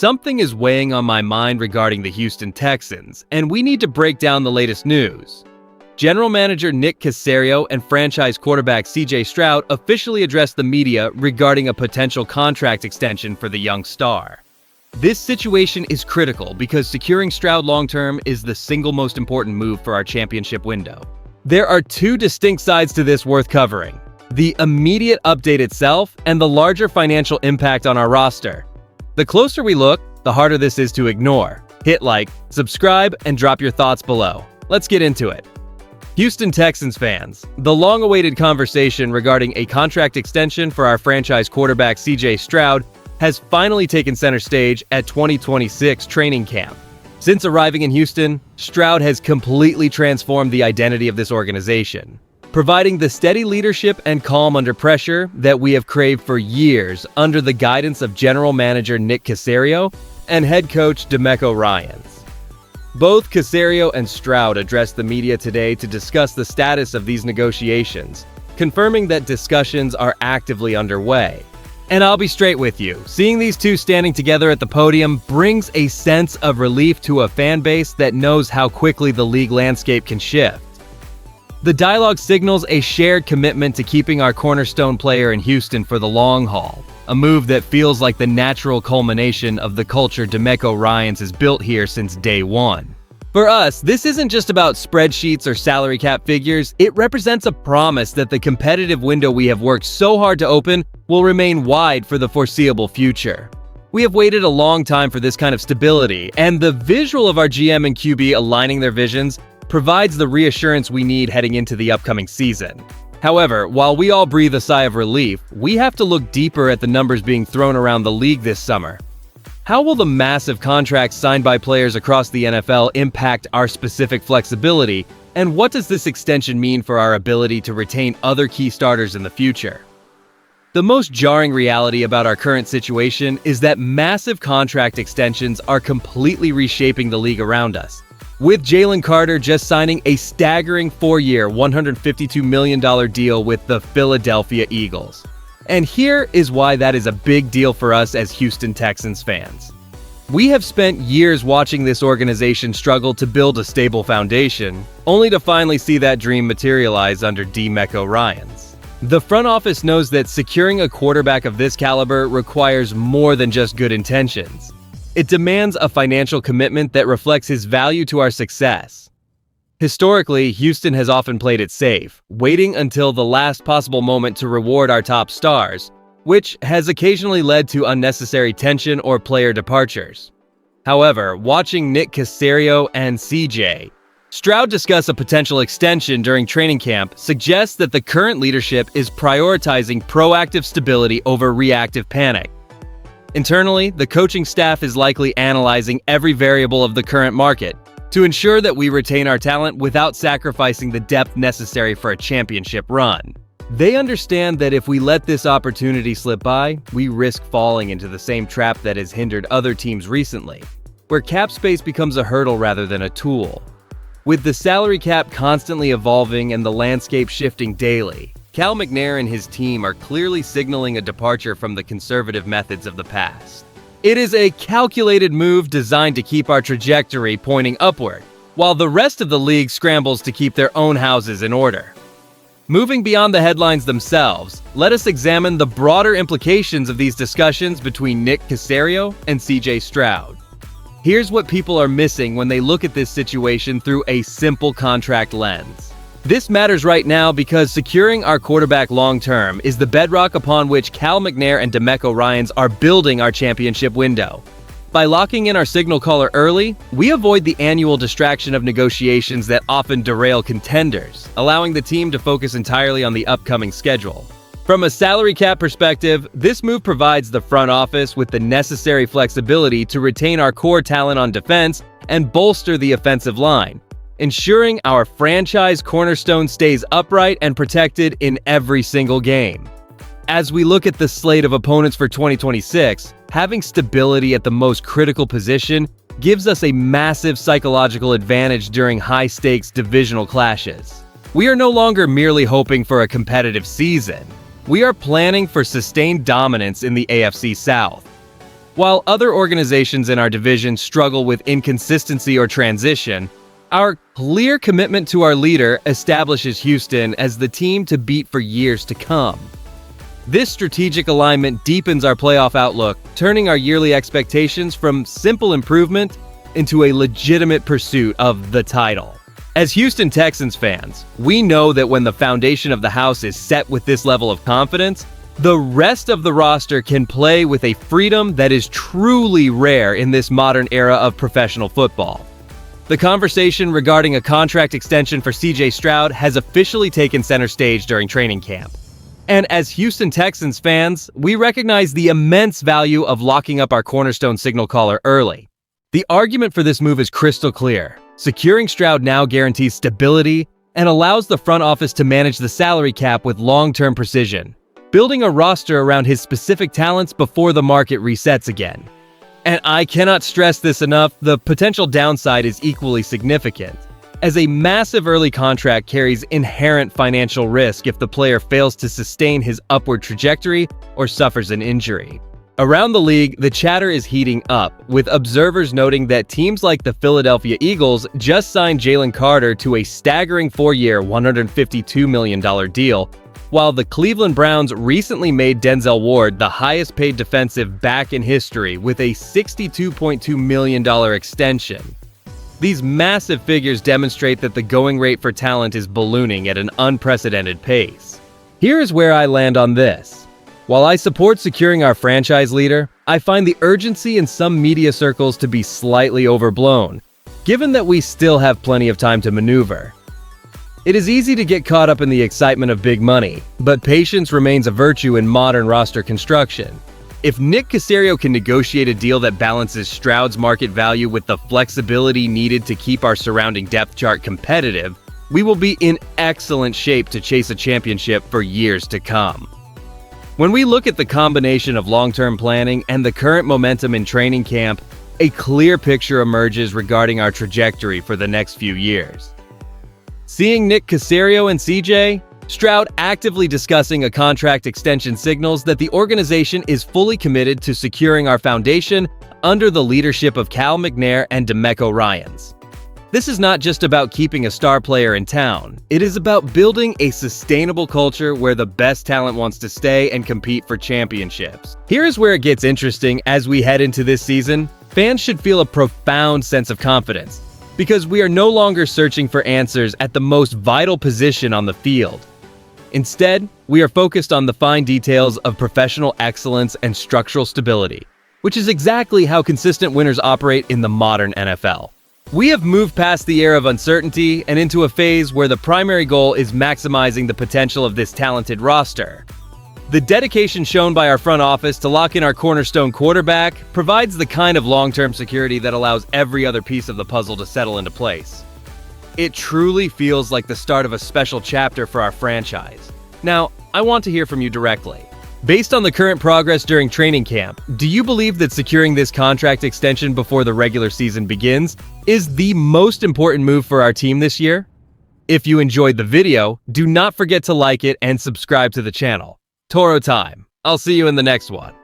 Something is weighing on my mind regarding the Houston Texans, and we need to break down the latest news. General Manager Nick Caserio and franchise quarterback CJ Stroud officially addressed the media regarding a potential contract extension for the young star. This situation is critical because securing Stroud long-term is the single most important move for our championship window. There are two distinct sides to this worth covering: the immediate update itself and the larger financial impact on our roster. The closer we look, the harder this is to ignore. Hit like, subscribe, and drop your thoughts below. Let's get into it. Houston Texans fans, the long-awaited conversation regarding a contract extension for our franchise quarterback CJ Stroud has finally taken center stage at 2026 training camp. Since arriving in Houston, Stroud has completely transformed the identity of this organization, providing the steady leadership and calm under pressure that we have craved for years under the guidance of General Manager Nick Caserio and head coach DeMeco Ryans. Both Caserio and Stroud addressed the media today to discuss the status of these negotiations, confirming that discussions are actively underway. And I'll be straight with you, seeing these two standing together at the podium brings a sense of relief to a fan base that knows how quickly the league landscape can shift. The dialogue signals a shared commitment to keeping our cornerstone player in Houston for the long haul, a move that feels like the natural culmination of the culture DeMeco Ryans has built here since day one. For us, this isn't just about spreadsheets or salary cap figures, it represents a promise that the competitive window we have worked so hard to open will remain wide for the foreseeable future. We have waited a long time for this kind of stability, and the visual of our GM and QB aligning their visions provides the reassurance we need heading into the upcoming season. However, while we all breathe a sigh of relief, we have to look deeper at the numbers being thrown around the league this summer. How will the massive contracts signed by players across the NFL impact our specific flexibility, and what does this extension mean for our ability to retain other key starters in the future? The most jarring reality about our current situation is that massive contract extensions are completely reshaping the league around us. With Jalen Carter just signing a staggering 4-year, $152 million deal with the Philadelphia Eagles. And here is why that is a big deal for us as Houston Texans fans. We have spent years watching this organization struggle to build a stable foundation, only to finally see that dream materialize under DeMeco Ryans. The front office knows that securing a quarterback of this caliber requires more than just good intentions. It demands a financial commitment that reflects his value to our success. Historically, Houston has often played it safe, waiting until the last possible moment to reward our top stars, which has occasionally led to unnecessary tension or player departures. However, watching Nick Caserio and CJ Stroud discuss a potential extension during training camp suggests that the current leadership is prioritizing proactive stability over reactive panic. Internally, the coaching staff is likely analyzing every variable of the current market to ensure that we retain our talent without sacrificing the depth necessary for a championship run. They understand that if we let this opportunity slip by, we risk falling into the same trap that has hindered other teams recently, where cap space becomes a hurdle rather than a tool. With the salary cap constantly evolving and the landscape shifting daily, Cal McNair and his team are clearly signaling a departure from the conservative methods of the past. It is a calculated move designed to keep our trajectory pointing upward, while the rest of the league scrambles to keep their own houses in order. Moving beyond the headlines themselves, let us examine the broader implications of these discussions between Nick Caserio and CJ Stroud. Here's what people are missing when they look at this situation through a simple contract lens. This matters right now because securing our quarterback long-term is the bedrock upon which Cal McNair and DeMeco Ryans are building our championship window. By locking in our signal caller early, we avoid the annual distraction of negotiations that often derail contenders, allowing the team to focus entirely on the upcoming schedule. From a salary cap perspective, this move provides the front office with the necessary flexibility to retain our core talent on defense and bolster the offensive line, ensuring our franchise cornerstone stays upright and protected in every single game. As we look at the slate of opponents for 2026, having stability at the most critical position gives us a massive psychological advantage during high-stakes divisional clashes. We are no longer merely hoping for a competitive season. We are planning for sustained dominance in the AFC South. While other organizations in our division struggle with inconsistency or transition, our clear commitment to our leader establishes Houston as the team to beat for years to come. This strategic alignment deepens our playoff outlook, turning our yearly expectations from simple improvement into a legitimate pursuit of the title. As Houston Texans fans, we know that when the foundation of the house is set with this level of confidence, the rest of the roster can play with a freedom that is truly rare in this modern era of professional football. The conversation regarding a contract extension for CJ Stroud has officially taken center stage during training camp. And as Houston Texans fans, we recognize the immense value of locking up our cornerstone signal caller early. The argument for this move is crystal clear. Securing Stroud now guarantees stability and allows the front office to manage the salary cap with long-term precision, building a roster around his specific talents before the market resets again. And I cannot stress this enough, the potential downside is equally significant, as a massive early contract carries inherent financial risk if the player fails to sustain his upward trajectory or suffers an injury. Around the league, the chatter is heating up, with observers noting that teams like the Philadelphia Eagles just signed Jalen Carter to a staggering 4-year, $152 million deal, while the Cleveland Browns recently made Denzel Ward the highest-paid defensive back in history with a $62.2 million extension. These massive figures demonstrate that the going rate for talent is ballooning at an unprecedented pace. Here is where I land on this. While I support securing our franchise leader, I find the urgency in some media circles to be slightly overblown, given that we still have plenty of time to maneuver. It is easy to get caught up in the excitement of big money, but patience remains a virtue in modern roster construction. If Nick Caserio can negotiate a deal that balances Stroud's market value with the flexibility needed to keep our surrounding depth chart competitive, we will be in excellent shape to chase a championship for years to come. When we look at the combination of long-term planning and the current momentum in training camp, a clear picture emerges regarding our trajectory for the next few years. Seeing Nick Caserio and CJ, Stroud actively discussing a contract extension signals that the organization is fully committed to securing our foundation under the leadership of Cal McNair and DeMeco Ryans. This is not just about keeping a star player in town. It is about building a sustainable culture where the best talent wants to stay and compete for championships. Here is where it gets interesting as we head into this season. Fans should feel a profound sense of confidence, because we are no longer searching for answers at the most vital position on the field. Instead, we are focused on the fine details of professional excellence and structural stability, which is exactly how consistent winners operate in the modern NFL. We have moved past the era of uncertainty and into a phase where the primary goal is maximizing the potential of this talented roster. The dedication shown by our front office to lock in our cornerstone quarterback provides the kind of long-term security that allows every other piece of the puzzle to settle into place. It truly feels like the start of a special chapter for our franchise. Now, I want to hear from you directly. Based on the current progress during training camp, do you believe that securing this contract extension before the regular season begins is the most important move for our team this year? If you enjoyed the video, do not forget to like it and subscribe to the channel. Toro time. I'll see you in the next one.